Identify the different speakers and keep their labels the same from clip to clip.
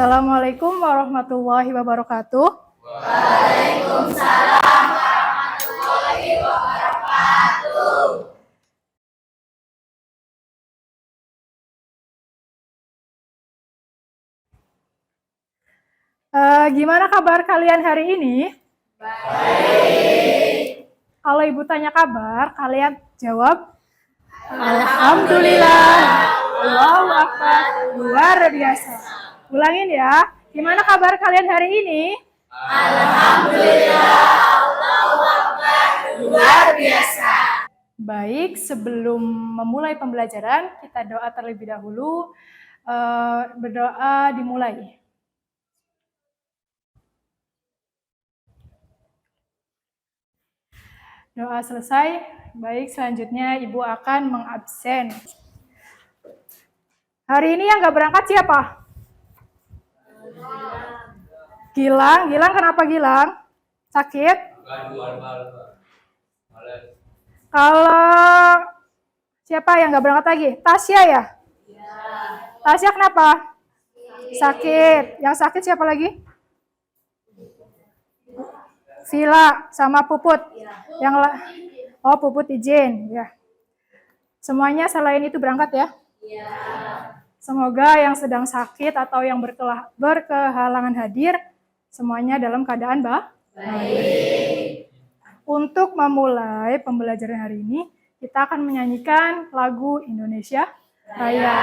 Speaker 1: Assalamualaikum warahmatullahi wabarakatuh.
Speaker 2: Waalaikumsalam warahmatullahi wabarakatuh.
Speaker 1: Gimana kabar kalian hari ini?
Speaker 2: Baik.
Speaker 1: Kalau ibu tanya kabar, kalian jawab Alhamdulillah. Allahu Akbar. Luar biasa. Ulangin ya. Gimana kabar kalian hari ini?
Speaker 2: Alhamdulillah. Allahu Akbar. Luar biasa.
Speaker 1: Baik, sebelum memulai pembelajaran, kita doa terlebih dahulu. Berdoa dimulai. Doa selesai, baik selanjutnya Ibu akan mengabsen. Hari ini yang nggak berangkat siapa? Gilang. Gilang kenapa Gilang? Sakit? Kalau siapa yang nggak berangkat lagi? Tasya ya? Tasya kenapa? Sakit. Yang sakit siapa lagi? Vila sama Puput. Puput izin ya. Semuanya selain itu berangkat ya. Semoga yang sedang sakit atau yang berkehalangan hadir semuanya dalam keadaan baik. Untuk memulai pembelajaran hari ini, kita akan menyanyikan lagu Indonesia Raya.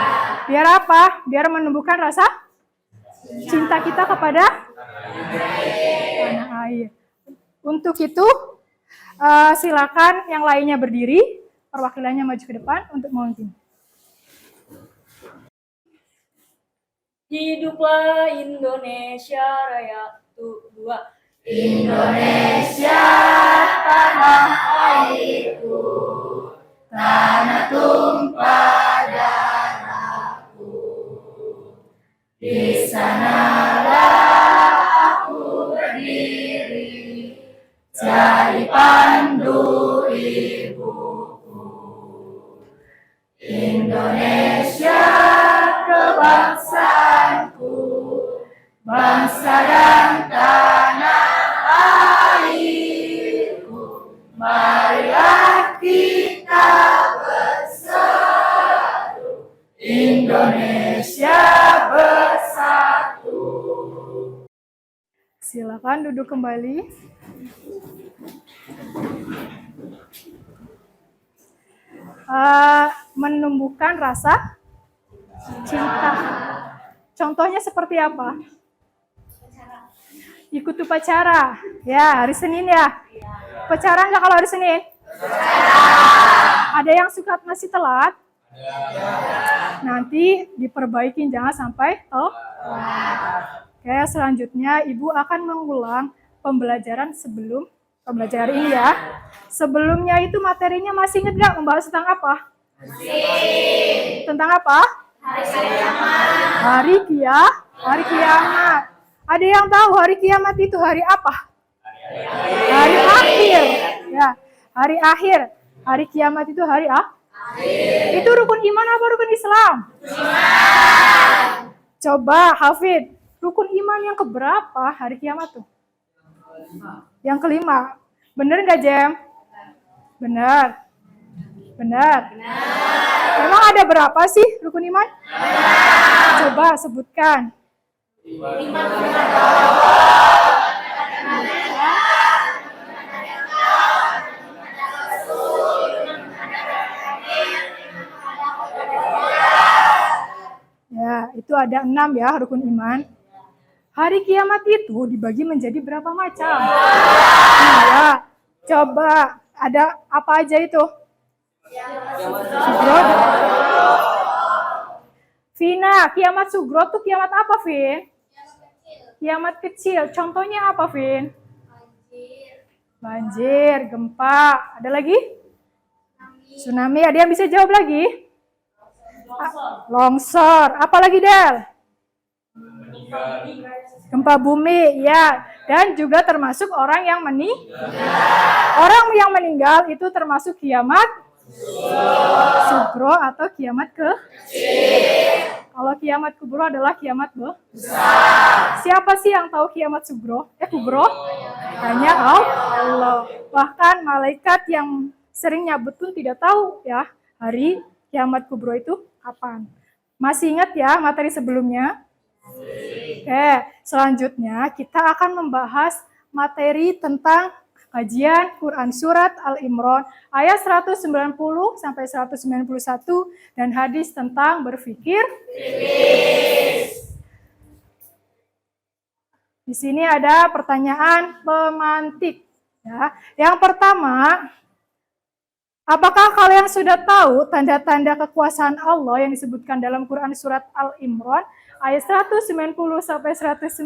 Speaker 1: Biar apa? Biar menumbuhkan rasa cinta kita kepada tanah air. Untuk itu, silakan yang lainnya berdiri, perwakilannya maju ke depan untuk memimpin.
Speaker 3: Hiduplah Indonesia Raya. 2.
Speaker 2: Indonesia tanah airku, tanah tumpah darahku. Di sanalah aku berdiri, jadi pandu ibuku. Indonesia kebangsaanku, bangsa dan tanah airku. Marilah kita bersatu, Indonesia bersatu.
Speaker 1: Silakan duduk kembali. Menumbuhkan rasa cinta. Contohnya seperti apa? Ikut upacara. Ya, hari Senin ya. Upacara nggak kalau hari Senin? Ada yang suka masih telat? Nanti diperbaikin, jangan sampai telat. Oke, selanjutnya Ibu akan mengulang pembelajaran sebelum pembelajaran ini ya. Sebelumnya itu materinya masih ingat nggak membahas tentang apa? Tentang apa? Hari kiamat. Ada yang tahu hari kiamat itu hari apa? Hari akhir. Ya, hari akhir. Hari kiamat itu hari akhir. Itu rukun iman apa rukun Islam? Coba Hafid, rukun iman yang keberapa hari kiamat tuh? Yang kelima. Bener nggak, Jem? Bener. Emang ada berapa sih rukun iman? Coba sebutkan. Ya, itu ada 6 ya rukun iman. Hari kiamat itu dibagi menjadi berapa macam? Iya. Coba, ada apa aja itu? Sugro. Vina, kiamat sugro tuh kiamat apa, Vin? Kiamat kecil. Contohnya apa, Vin? Banjir, gempa. Ada lagi? Tsunami. Ada yang bisa jawab lagi? Longsor. Apa lagi, Del? Gempa bumi, ya. Dan juga termasuk orang yang meninggal. Orang yang meninggal itu termasuk kiamat Sugro atau kiamat kalau kiamat kubro adalah kiamat besar. Siapa sih yang tahu kiamat kubro? Hanya Allah. Bahkan malaikat yang sering nyabut pun tidak tahu ya hari kiamat kubro itu kapan. Masih ingat ya materi sebelumnya? Oke, selanjutnya kita akan membahas materi tentang kajian Quran Surat Al-Imran ayat 190 sampai 191 dan hadis tentang berpikir kritis. Di sini ada pertanyaan pemantik. Ya. Yang pertama, apakah kalian sudah tahu tanda-tanda kekuasaan Allah yang disebutkan dalam Quran Surat Al-Imran ayat 190 sampai 191?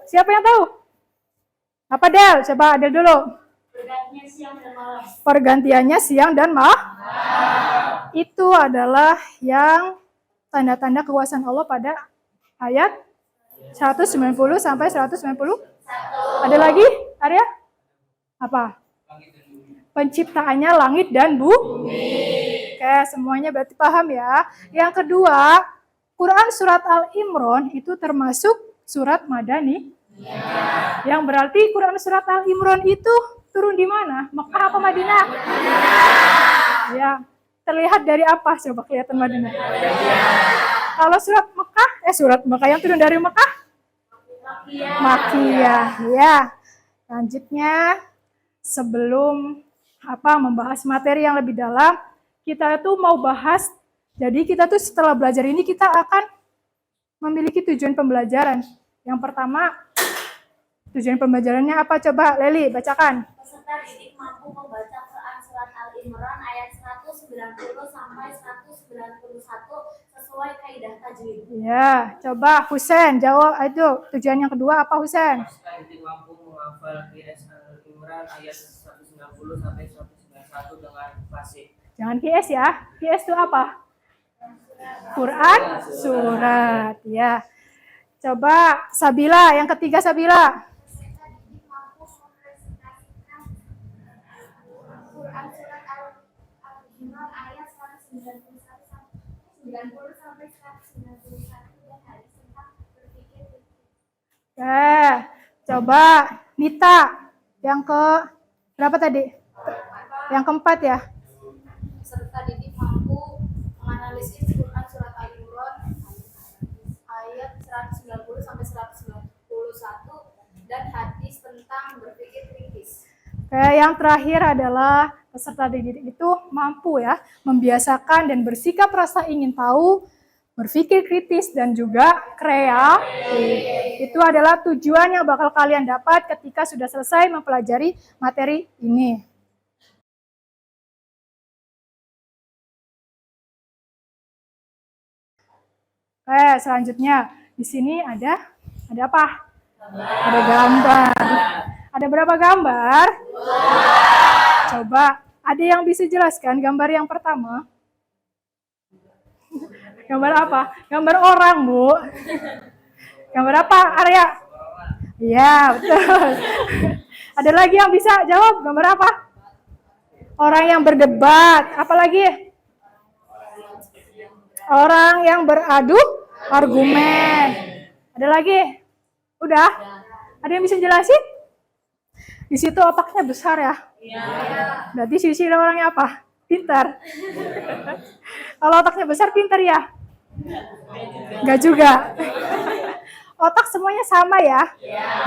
Speaker 1: Siapa yang tahu? Apa Del? Coba Del dulu.
Speaker 3: Pergantiannya siang dan malam.
Speaker 1: Pergantiannya siang dan malam. Itu adalah yang tanda-tanda kekuasaan Allah pada ayat 190 sampai 191. Ada lagi? Arya? Apa? Penciptaannya langit dan bumi. Oke, semuanya berarti paham ya. Yang kedua, Quran Surat Al-Imran itu termasuk surat Madani. Yang berarti Quran Surat Al-Imran itu turun di mana? Mekah apa Madinah? Ya, terlihat dari apa? Coba kelihatan Madinah. Kalau surat Mekah yang turun dari Mekah? Makkiyah. Ya. Selanjutnya, sebelum membahas materi yang lebih dalam, kita tuh mau bahas. Jadi kita tuh setelah belajar ini kita akan memiliki tujuan pembelajaran. Yang pertama, tujuan pembelajarannya apa? Coba Leli bacakan.
Speaker 2: Peserta didik mampu membaca Quran Surat Al-Imran ayat 190 sampai 191 sesuai kaidah tajwid.
Speaker 1: Ya, coba Husen jawab itu. Tujuan yang kedua apa Husen?
Speaker 4: Peserta didik mampu menghafal QS Al-Imran ayat 190 sampai 191 dengan fasih.
Speaker 1: Jangan QS ya. QS itu apa? Quran surat. Ya. Coba Sabila, yang ketiga Sabila.
Speaker 2: Peserta didik mampu meresitasikan Quran Surat Al-Imran ayat 190 sampai 191 dan hadis tentang berpikir.
Speaker 1: Oke, coba Nita, yang ke berapa tadi? Yang keempat ya.
Speaker 2: Peserta didik mampu menganalisis Quran Surat Al-Imran ayat 190 sampai 191 dan hadis tentang berpikir kritis.
Speaker 1: Oke, yang terakhir adalah peserta didik itu mampu ya membiasakan dan bersikap rasa ingin tahu, berpikir kritis dan juga kreatif. Itu adalah tujuan yang bakal kalian dapat ketika sudah selesai mempelajari materi ini. Oke, selanjutnya di sini ada apa? Ada gambar. Ada berapa gambar? Coba, ada yang bisa jelaskan gambar yang pertama? Gambar apa? Gambar orang, Bu. Gambar apa, Arya? Iya, betul. Ada lagi yang bisa jawab? Gambar apa? Orang yang berdebat. Apa lagi? Orang yang beradu argumen. Ada lagi? Udah? Ada yang bisa jelasin? Di situ otaknya besar ya? Berarti Sisi orangnya apa? Pintar. Kalau otaknya besar, pintar ya? Enggak juga. Otak semuanya sama ya?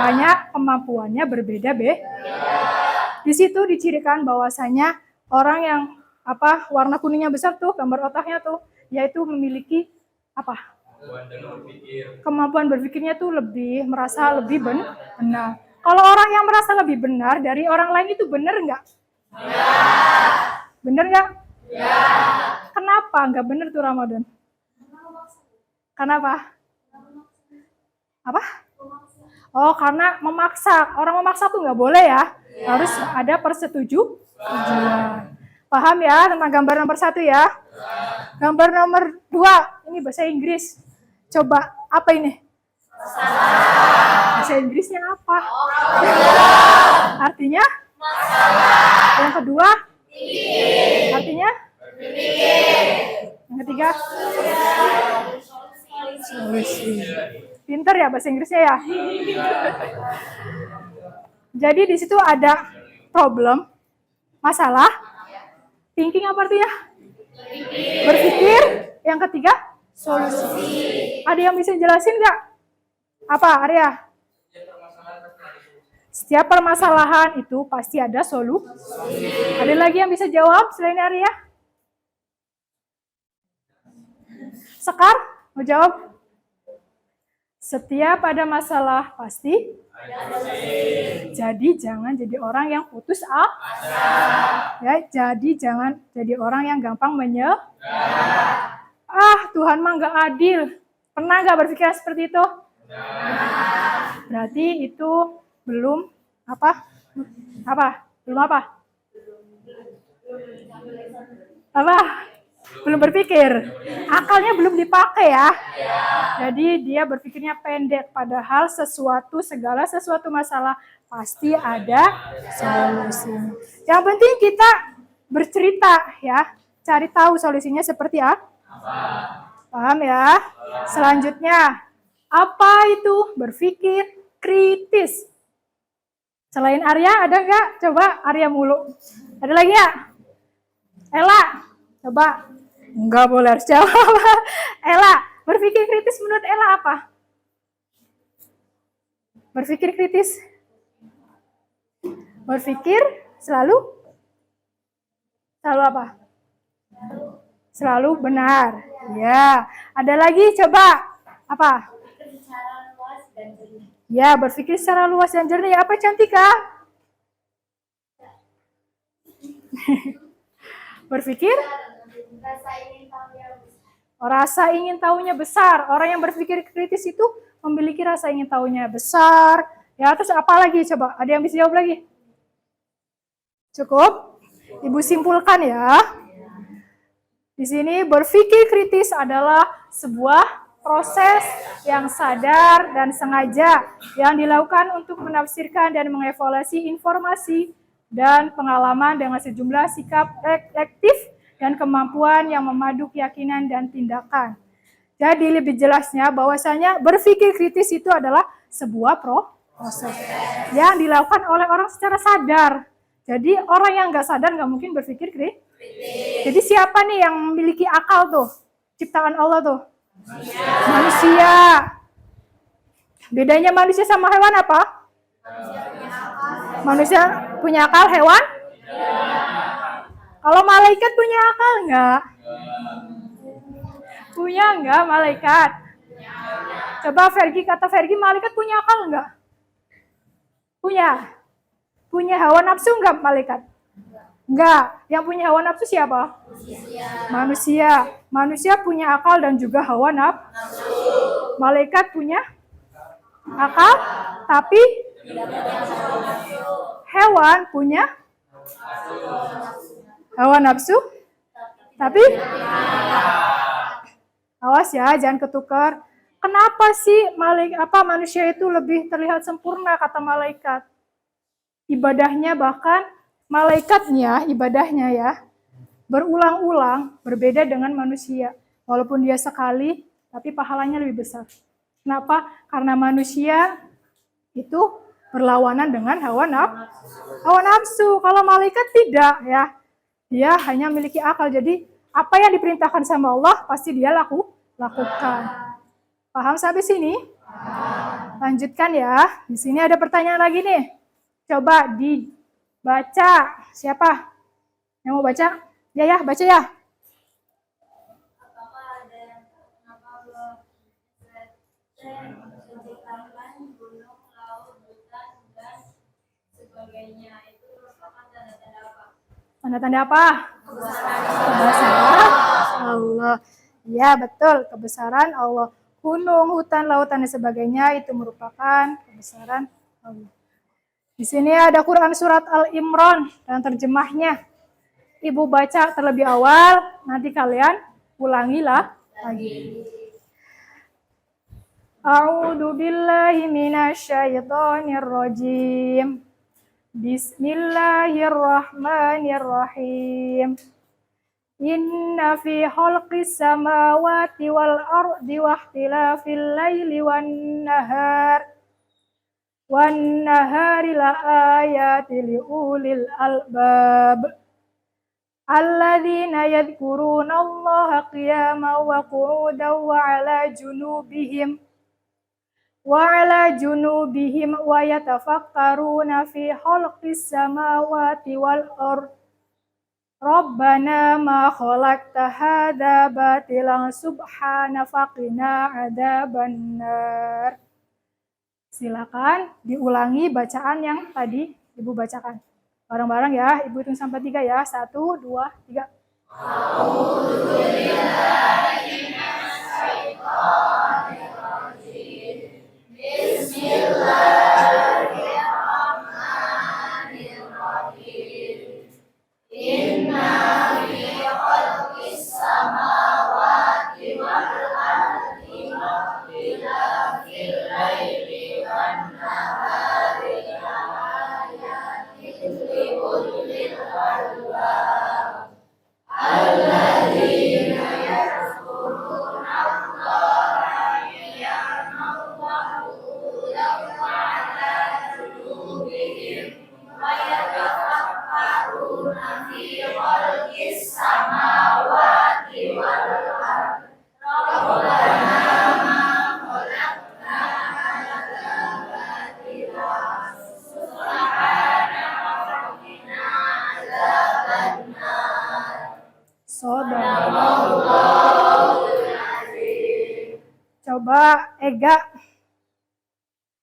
Speaker 1: Hanya kemampuannya berbeda-beda. Di situ dicirikan bahwasanya orang yang warna kuningnya besar tuh, gambar otaknya tuh, yaitu memiliki kemampuan berpikirnya tuh merasa lebih benar. Kalau orang yang merasa lebih benar dari orang lain itu benar nggak? Benar nggak? Kenapa nggak benar tuh Ramadan? Kenapa? Apa? Oh, karena memaksa. Orang memaksa tuh nggak boleh ya. Harus ada persetujuan. Paham ya tentang gambar nomor 1 ya? Gambar nomor 2, ini bahasa Inggris. Coba, apa ini? Bahasa Inggrisnya apa? Artinya? Yang kedua? Artinya? Yang ketiga? Solusi. Pinter ya bahasa Inggrisnya ya. Jadi di situ ada problem, masalah, thinking apa artinya? Berpikir. Yang ketiga? Solusi. Ada yang bisa jelasin nggak? Apa, Arya? Setiap permasalahan itu pasti ada solusi. Ada lagi yang bisa jawab selain Arya? Sekar, mau jawab? Setiap ada masalah pasti. Jadi jangan jadi orang yang putus asa. Ya, jadi jangan jadi orang yang gampang menyerah. Tuhan mah nggak adil. Pernah nggak berpikir seperti itu? Berarti itu belum apa? Belum apa? Belum berpikir. Akalnya belum dipakai ya. Jadi dia berpikirnya pendek. Padahal segala sesuatu masalah pasti ada solusinya. Yang penting kita bercerita ya. Cari tahu solusinya seperti apa. Paham ya? Selanjutnya, apa itu berpikir kritis? Selain Arya, ada nggak? Coba Arya mulu. Ada lagi ya? Ella, coba. Nggak boleh harus jawab. Ella, berpikir kritis menurut Ella apa? Berpikir kritis? Berpikir selalu apa? Selalu benar. Ya, ada lagi coba. Apa?
Speaker 2: Secara luas dan jernih.
Speaker 1: Ya, berpikir secara luas dan jernih. Apa Cantika? Berpikir? Rasa ingin tahunya besar. Orang yang berpikir kritis itu memiliki rasa ingin tahunya besar. Ya, terus apa lagi coba? Ada yang bisa jawab lagi? Cukup? Ibu simpulkan ya. Di sini berpikir kritis adalah sebuah proses yang sadar dan sengaja yang dilakukan untuk menafsirkan dan mengevaluasi informasi dan pengalaman dengan sejumlah sikap reflektif dan kemampuan yang memadu keyakinan dan tindakan. Jadi lebih jelasnya bahwasanya berpikir kritis itu adalah sebuah proses yang dilakukan oleh orang secara sadar. Jadi orang yang nggak sadar nggak mungkin berpikir kritis. Jadi siapa nih yang memiliki akal tuh? Ciptaan Allah tuh? Manusia. Bedanya manusia sama hewan apa? Manusia punya akal, hewan? Kalau malaikat punya akal nggak? Punya nggak malaikat? Coba kata Fergie, malaikat punya akal nggak? Punya. Punya hawa nafsu nggak malaikat? Enggak. Yang punya hawa nafsu siapa? Manusia. Manusia punya akal dan juga hawa nafsu. Malaikat punya akal, tapi hewan punya hawa nafsu, tapi awas ya, jangan ketukar. Kenapa sih manusia itu lebih terlihat sempurna kata malaikat? Ibadahnya bahkan malaikatnya ibadahnya ya berulang-ulang berbeda dengan manusia. Walaupun dia sekali, tapi pahalanya lebih besar. Kenapa? Karena manusia itu berlawanan dengan hawa nafsu. Kalau malaikat tidak ya. Dia hanya memiliki akal. Jadi apa yang diperintahkan sama Allah pasti dia lakukan. Paham sampai sini? Lanjutkan ya. Di sini ada pertanyaan lagi nih. Coba dibaca. Siapa yang mau baca? Ya, baca ya.
Speaker 2: Apakah ada menciptakan gunung, laut, hutan, dan sebagainya itu merupakan tanda-tanda apa?
Speaker 1: Tanda-tanda apa? Kebesaran Allah. Ya, betul. Kebesaran Allah. Gunung, hutan, lautan, dan sebagainya itu merupakan kebesaran Allah. Di sini ada Quran surat Al-Imran dan terjemahnya. Ibu baca terlebih awal, nanti kalian ulangilah lagi. A'udzu billahi minasyaitonir rajim. Bismillahirrahmanirrahim. Inna fi khalqis samawati wal ardi wa ikhtilafil laili wan nahari la ayatin li ulil albab. Alladzina yadhkuruna Allaha qiyaman wa qu'udan wa ala junubihim wa yatafakkaruna fi khalqis samawati wal ard. Rabbana ma khalaqta hadza batilan subhana faqina adzabannar. Silakan diulangi bacaan yang tadi Ibu bacakan. Bareng-bareng ya, Ibu hitung sampai 3 ya. 1, 2, 3. Coba Ega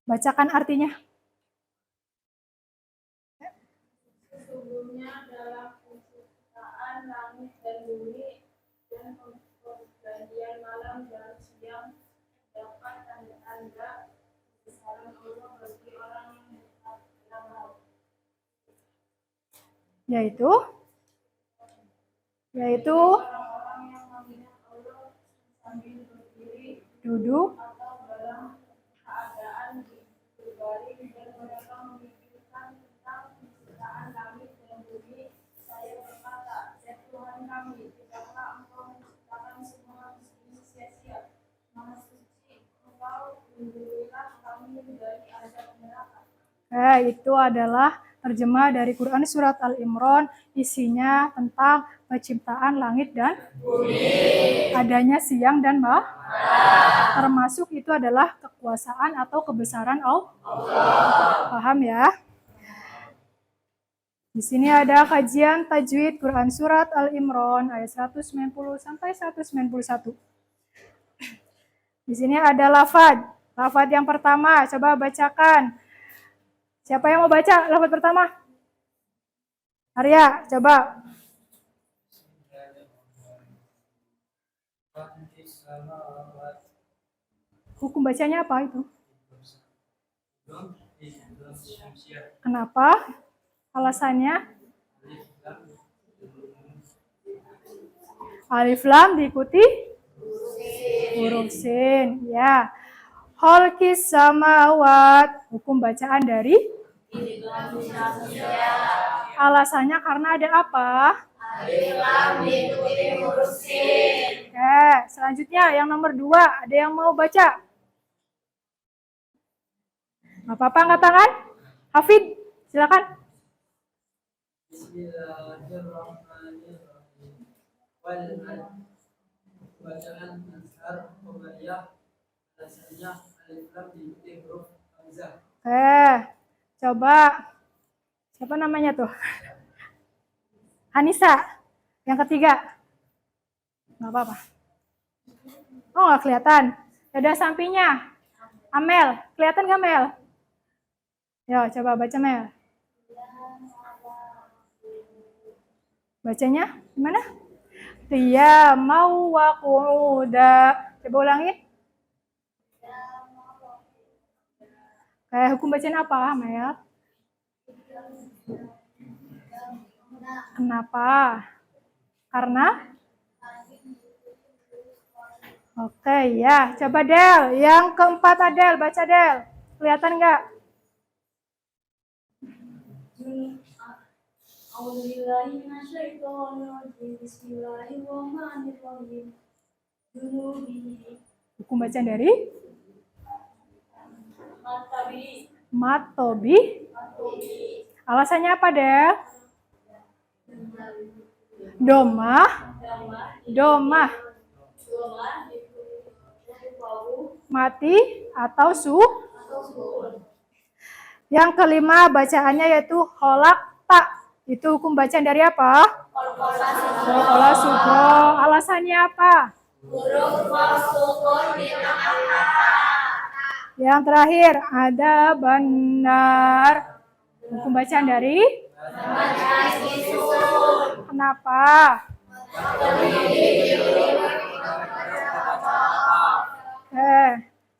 Speaker 1: bacakan artinya.
Speaker 3: Sesungguhnya dalam penciptaan langit dan bumi dan pergantian malam dan siang dapat tanda-tanda kebesaran Allah bagi orang yang bertakwa.
Speaker 1: Yaitu
Speaker 3: Orang-orang yang mengingat Allah sambil berdiri
Speaker 1: duduk,
Speaker 3: atau dalam keadaan berbaring dan mereka memikirkan tentang penciptaan langit dan bumi. Saya berkata, ya Tuhan kami, tidaklah Engkau menciptakan semua ini sia-sia. Maha suci Engkau, lindungilah kami dari azab neraka.
Speaker 1: itu adalah terjemah dari Quran Surat Al-Imran, isinya tentang penciptaan langit dan bumi, adanya siang dan malam, termasuk itu adalah kekuasaan atau kebesaran Allah. Paham ya? Di sini ada kajian tajwid Quran Surat Al-Imran ayat 190 sampai 191. Di sini ada lafaz. Lafaz yang pertama, coba bacakan. Siapa yang mau baca lafaz pertama? Arya, coba. Hukum bacanya apa itu? Kenapa? Alasannya? Alif lam diikuti huruf sin. Ya. Khalqis samawat. Hukum bacaan dari? Alasannya karena ada apa? Alif lam diikuti huruf sin. Oke, selanjutnya yang nomor 2. Ada yang mau baca? Gak apa-apa, angkat tangan. Hafid, silakan.
Speaker 4: Bismillahirrahmanirrahim. Bacaan Azhar Qamariyah, alasannya alif lam diikuti huruf hamzah.
Speaker 1: Coba siapa namanya tuh? Hanisa. Yang ketiga. Nggak apa-apa. Oh, nggak kelihatan. Ada sampingnya. Amel, kelihatan nggak Mel? Yo, coba baca Mel. Bacanya gimana? Qiyamau wa qu'uda. Coba ulangin. Hukum bacaan apa, Mel? Kenapa? Karena? Oke, ya. Coba Del. Yang keempat Adel. Baca Del. Kelihatan nggak?
Speaker 2: A'udzubillahi minasyaitonirrajim. Bismillahirrahmanirrahim. Junubi
Speaker 1: Hukum bacaan dari
Speaker 2: matabi
Speaker 1: Matobi. Alasannya apa, Del? Domah. Domah. Mati atau Yang kelima bacaannya yaitu holakta. Itu hukum bacaan dari apa? Kolkola sukro. Alasannya apa? Yang terakhir ada benar. Hukum bacaan dari? Kenapa?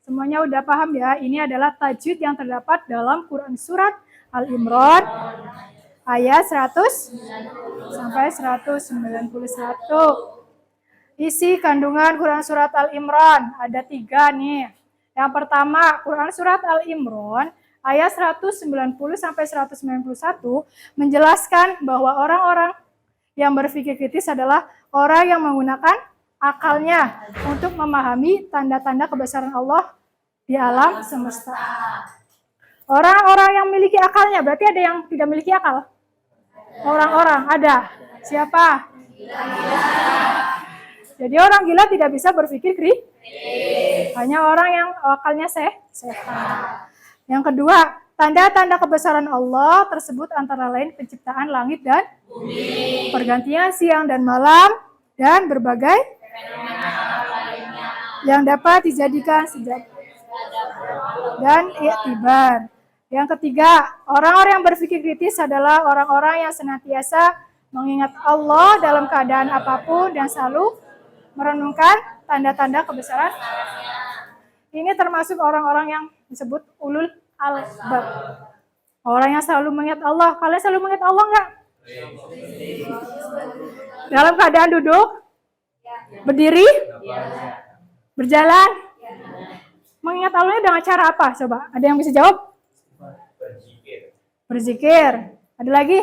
Speaker 1: Semuanya udah paham ya? Ini adalah tajwid yang terdapat dalam Quran Surat Al-Imran ayat 100 sampai 191. Isi kandungan Quran Surat Al-Imran ada 3 nih. Yang pertama, Quran Surat Al-Imran ayat 190 sampai 191 menjelaskan bahwa orang-orang yang berpikir kritis adalah orang yang menggunakan akalnya untuk memahami tanda-tanda kebesaran Allah di alam semesta. Orang-orang yang memiliki akalnya, berarti ada yang tidak memiliki akal? Orang-orang ada. Siapa? Jadi orang gila tidak bisa berpikir kritis. Hanya orang yang akalnya sehat. Yang kedua, tanda-tanda kebesaran Allah tersebut antara lain penciptaan langit dan bumi, pergantian siang dan malam, dan berbagai yang dapat dijadikan sejarah dan iktibar. Yang ketiga, orang-orang yang berpikir kritis adalah orang-orang yang senantiasa mengingat Allah dalam keadaan apapun dan selalu merenungkan tanda-tanda kebesaran. Ini termasuk orang-orang yang disebut ulul albab. Orang yang selalu mengingat Allah. Kalian selalu mengingat Allah enggak? Dalam keadaan duduk? Berdiri? Berjalan? Mengingat Allahnya dengan cara apa? Coba, ada yang bisa jawab? Berzikir. Ada lagi?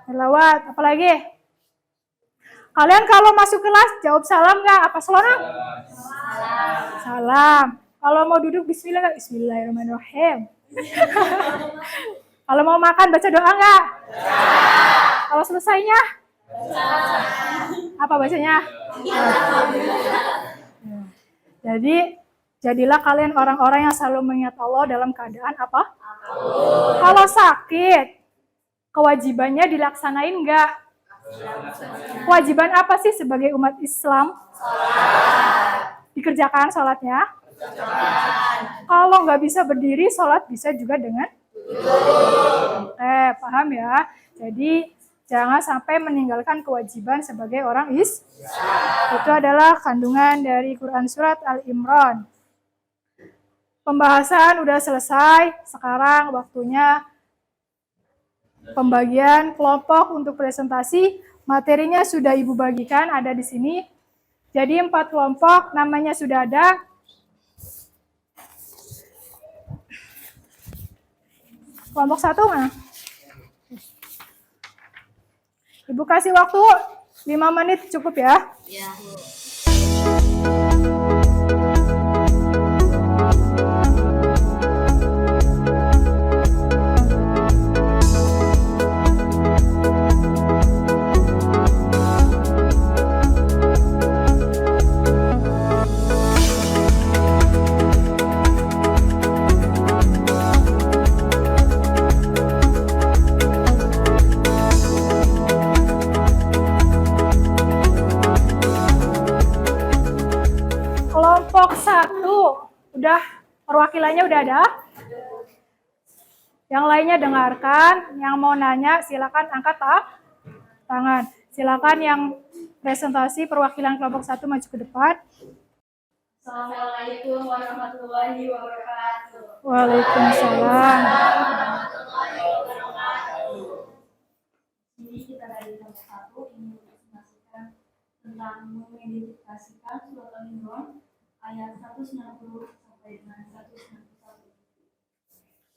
Speaker 1: Selawat. Apa lagi? Kalian kalau masuk kelas jawab salam nggak? Apa salam? Salam. Kalau mau duduk bismillah nggak? Bismillahirrahmanirrahim. Kalau mau makan baca doa nggak? Kalau selesainya? Apa bacanya? Jadi jadilah kalian orang-orang yang selalu mengingat Allah dalam keadaan apa? Kalau sakit, kewajibannya dilaksanain nggak? Kewajiban apa sih sebagai umat Islam? Dikerjakan sholatnya? Kalau nggak bisa berdiri, sholat bisa juga dengan? Paham ya? Jadi jangan sampai meninggalkan kewajiban sebagai orang Islam. Itu adalah kandungan dari Quran Surat Al-Imran. Pembahasan udah selesai, sekarang waktunya pembagian kelompok untuk presentasi. Materinya sudah Ibu bagikan, ada di sini. Jadi 4 kelompok, namanya sudah ada. Kelompok 1 mana? Ibu kasih waktu 5 menit cukup ya?
Speaker 2: Ya.
Speaker 1: Kelompok 1, udah perwakilannya udah ada? Yang lainnya dengarkan, yang mau nanya silakan angkat tangan. Silakan yang presentasi perwakilan kelompok 1 maju ke depan.
Speaker 3: Assalamualaikum warahmatullahi wabarakatuh.
Speaker 1: Waalaikumsalam.
Speaker 3: Ini kita dari kelompok 1 ingin mempresentasikan tentang mengidentifikasikan surat Al-Imran ayat 190 sampai dengan 191.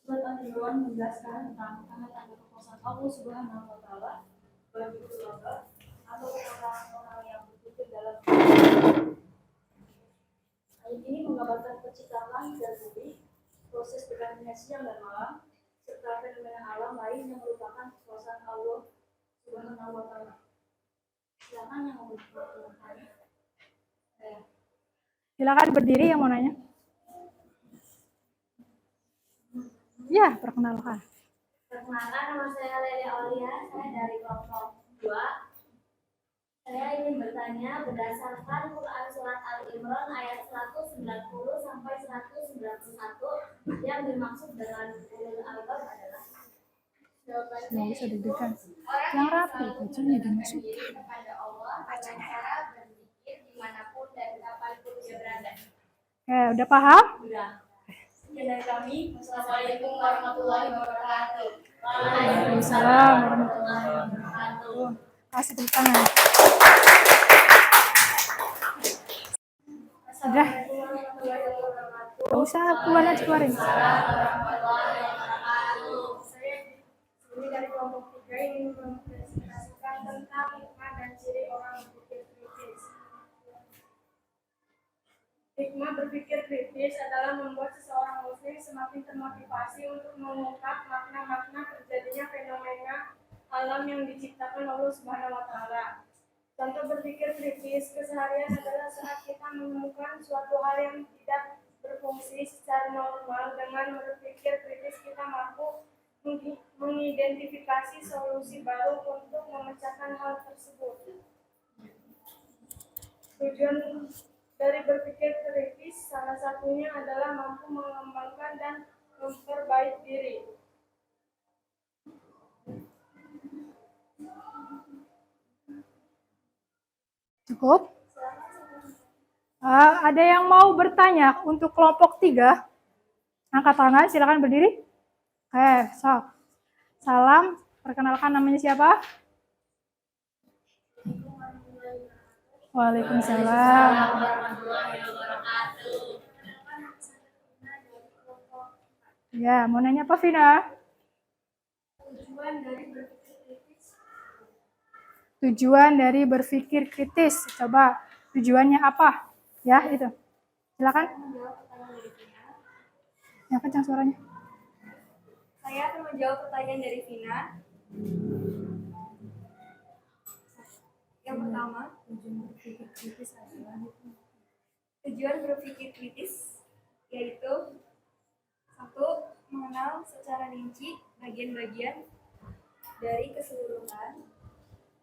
Speaker 3: Surat Ridwan menjelaskan tentang tanda-tanda kekuasaan Allah Subhanahu wa Ta'ala bagi keluarga atau orang-orang yang berpikir dalam ayat ini menggambarkan penciptaan langit dan bumi, proses bergantinya siang dan malam, serta fenomena alam lain yang merupakan kekuasaan Allah Subhanahu wa Ta'ala. Silakan yang mau bertanya.
Speaker 1: Silakan berdiri yang mau nanya. Ya, perkenalkan.
Speaker 2: Perkenalkan, nama saya Lele Aulia, saya dari kelompok 2. Saya ingin bertanya berdasarkan Quran Surat Al-Imran ayat 190 sampai 191 yang dimaksud dengan ulul albab adalah.
Speaker 1: Nggak usah deg-degan. Yang rapi, bajunya dimasukin.
Speaker 2: Kepada Allah dengan cara berzikir dimanapun dan kapanpun dia berada.
Speaker 1: Udah paham?
Speaker 2: Sudah.
Speaker 3: Sekian dari kami.
Speaker 2: Wassalamualaikum warahmatullahi wabarakatuh.
Speaker 1: Waalaikumsalam warahmatullahi wabarakatuh. Kasih tepuk tangan. Sudah. Gak usah, keluarin aja, keluarin.
Speaker 3: Ini dari kelompok 3 ingin mempresentasikan tentang hikmah dan ciri orang berpikir kritis. Hikmah berpikir kritis adalah membuat seseorang muslim semakin termotivasi untuk mengungkap makna-makna terjadinya fenomena alam yang diciptakan Allah Subhanahu wa Ta'ala. Contoh berpikir kritis keseharian adalah saat kita menemukan suatu hal yang tidak berfungsi secara normal. Dengan berpikir kritis kita mampu mengidentifikasi solusi baru untuk memecahkan hal tersebut. Tujuan dari berpikir kritis salah satunya adalah mampu mengembangkan dan memperbaiki diri.
Speaker 1: Cukup? Ada yang mau bertanya untuk kelompok 3? Angkat tangan, silakan berdiri. Sok. Salam, perkenalkan namanya siapa? Waalaikumsalam. Ya, mau nanya apa, Vina? Tujuan dari berpikir kritis. Coba tujuannya apa? Ya, itu. Silakan. Ya, kencang suaranya.
Speaker 3: Saya akan menjawab pertanyaan dari Vina. Yang pertama, tujuan berpikir kritis yaitu 1. Mengenal secara rinci bagian-bagian dari keseluruhan.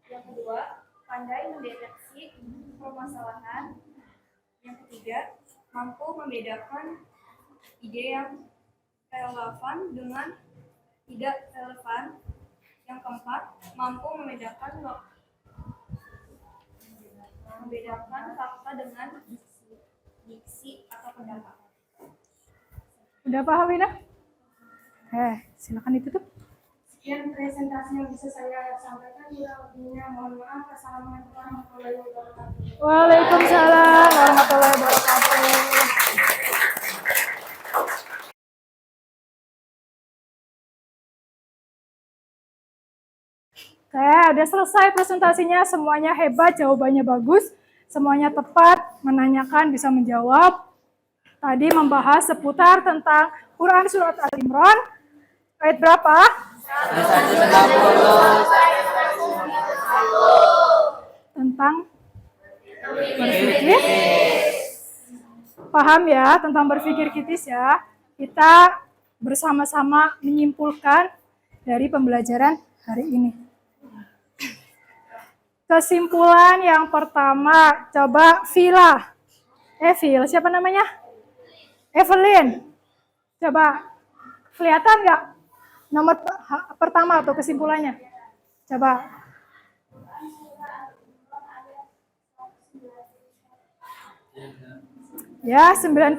Speaker 3: Yang kedua, pandai mendeteksi permasalahan. Yang ketiga, mampu membedakan ide yang relevan dengan tidak relevan. Yang keempat, mampu membedakan fakta dengan diksi atau pendapat.
Speaker 1: Udah paham, Vina? Silakan ditutup.
Speaker 3: Sekian presentasi yang bisa saya sampaikan. Lebihnya mohon maaf. Assalamualaikum warahmatullahi wabarakatuh.
Speaker 1: Waalaikumsalam warahmatullahi wabarakatuh. Udah selesai presentasinya, semuanya hebat, jawabannya bagus, semuanya tepat, menanyakan bisa menjawab. Tadi membahas seputar tentang Quran Surat Al-Imran, ayat berapa? 190. Tentang berpikir. Paham ya, tentang berpikir kritis ya. Kita bersama-sama menyimpulkan dari pembelajaran hari ini. Kesimpulan yang pertama, coba Vila. Siapa namanya? Evelyn. Coba, kelihatan nggak nomor pertama atau kesimpulannya? Coba. Ya, 91.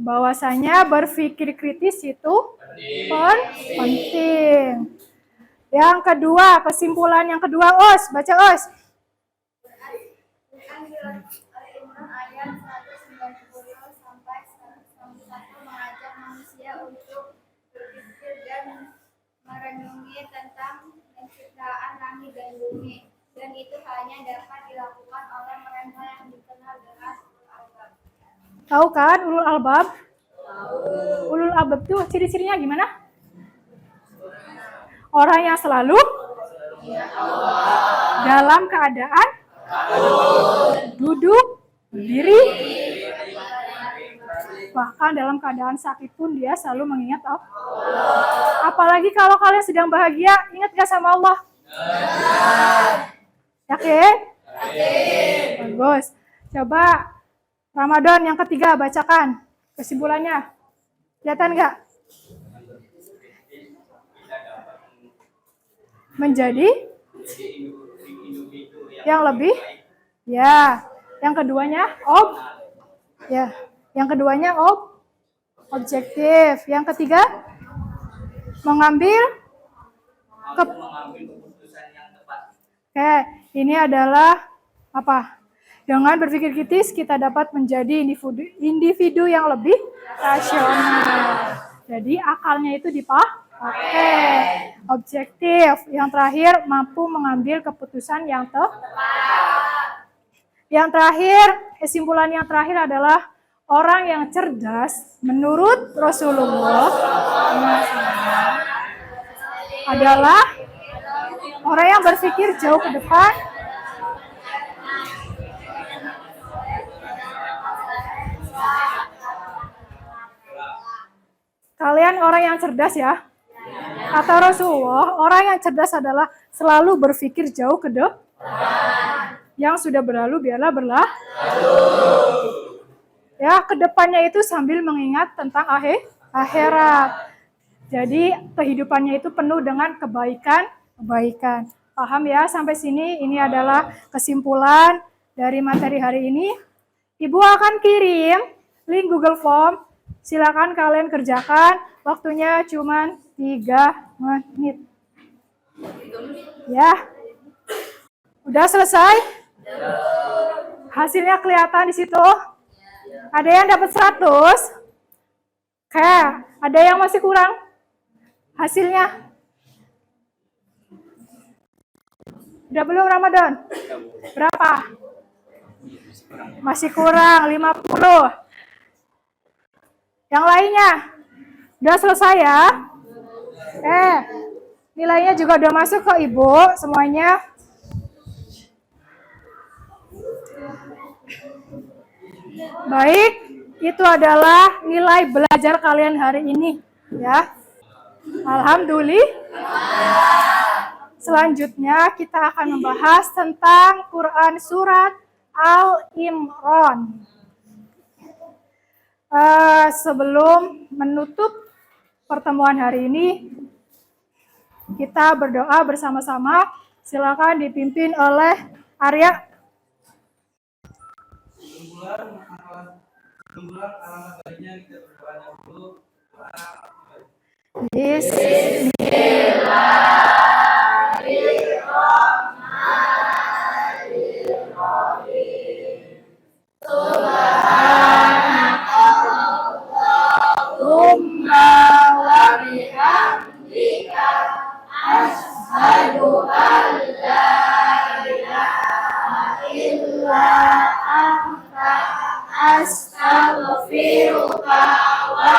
Speaker 1: Bahwasanya berpikir kritis itu penting. Yang kedua, kesimpulan yang kedua, Os, baca Os.
Speaker 2: Al-Imran ayat 190 sampai 191 mengajak manusia untuk berpikir dan merenungi tentang penciptaan langit dan bumi, dan itu hanya dapat dilakukan oleh mereka yang dikenal dengan ulul albab.
Speaker 1: Tahu kan ulul albab? Ulul albab itu ciri-cirinya gimana? Orang yang selalu dalam keadaan duduk, berdiri, bahkan dalam keadaan sakit pun dia selalu mengingat Allah. Apalagi kalau kalian sedang bahagia, ingat gak sama Allah? Yakin? Bagus. Coba Ramadan yang ketiga bacakan kesimpulannya. Kelihatan nggak? Menjadi yang lebih, ya. Yang keduanya objektif. Yang ketiga mengambil
Speaker 4: keputusan yang tepat.
Speaker 1: Oke, ini adalah apa? Dengan berpikir kritis kita dapat menjadi individu yang lebih rasional. Jadi akalnya itu dipakai. Objektif. Yang terakhir mampu mengambil keputusan yang tepat. Yang terakhir, kesimpulan yang terakhir adalah orang yang cerdas menurut Rasulullah adalah orang yang berpikir jauh ke depan, kalian orang yang cerdas ya. Kata Rasulullah, orang yang cerdas adalah selalu berpikir jauh ke depan. Yang sudah berlalu biarlah berlalu. Ya, ke depannya itu sambil mengingat tentang akhirat. Jadi kehidupannya itu penuh dengan kebaikan. Paham ya sampai sini? Ini adalah kesimpulan dari materi hari ini. Ibu akan kirim link Google Form. Silakan kalian kerjakan. Waktunya cuma 3 menit. Ya. Udah selesai? Hasilnya kelihatan di situ. Ada yang dapat 100? Oke, ada yang masih kurang? Hasilnya? Udah belum Ramadan? Berapa? Masih kurang 50. Yang lainnya? Udah selesai ya? Nilainya juga udah masuk ke Ibu semuanya. Baik, itu adalah nilai belajar kalian hari ini, ya. Alhamdulillah. Selanjutnya kita akan membahas tentang Quran surat Al-Imran. Sebelum menutup pertemuan hari ini, kita berdoa bersama-sama. Silakan dipimpin oleh Arya.
Speaker 4: Kumpulan alamat baiknya kita berdoa dahulu.
Speaker 2: Bismillahirrahmanirrahim. Subhanakallahumma wa bihamdika asyhadu an la ilaha illa anta astaghfiruka wa